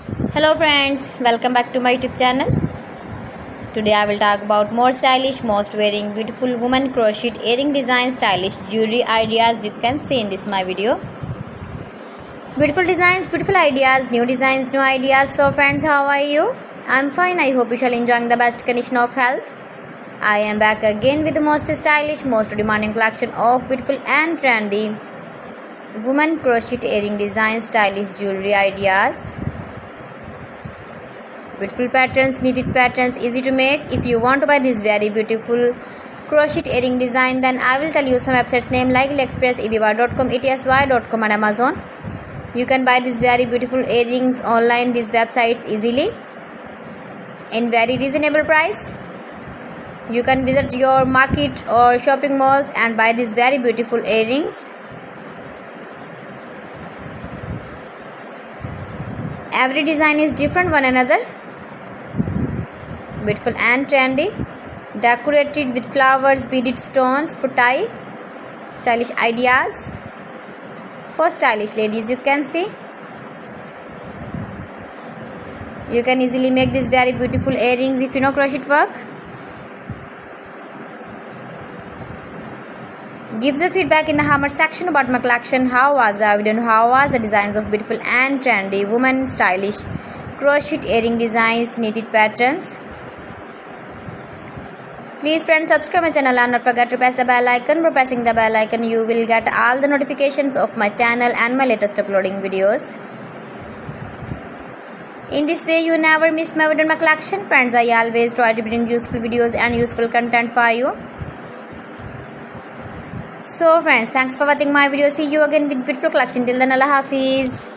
Hello friends, welcome back to my YouTube channel. Today I will talk about more stylish, most wearing beautiful woman crochet earring design, stylish jewelry ideas you can see in this my video. Beautiful designs, beautiful ideas, new designs, new ideas. So friends, how are you? I'm fine. I hope you shall enjoying the best condition of health. I am back again with the most stylish, most demanding collection of beautiful and trendy woman crochet earring design, stylish jewelry ideas. Beautiful patterns, knitted patterns, easy to make. If you want to buy this very beautiful crochet earring design, then I will tell you some websites name like AliExpress, eBay.com, etsy.com and Amazon. You can buy these very beautiful earrings online, these websites easily in very reasonable price. You can visit your market or shopping malls and buy these very beautiful earrings. Every design is different one another. Beautiful and trendy, decorated with flowers, beaded stones, putai, stylish ideas for stylish ladies. You can see, you can easily make these very beautiful earrings if you know crochet work. Give the feedback in the comment section about my collection. How was the video? How was the designs of beautiful and trendy woman stylish crochet earring designs, knitted patterns? Please friends, subscribe my channel and not forget to press the bell icon. By pressing the bell icon, you will get all the notifications of my channel and my latest uploading videos. In this way, you never miss my video in my collection. Friends, I always try to bring useful videos and useful content for you. So friends, thanks for watching my video. See you again with beautiful collection. Till then, Allah Hafiz.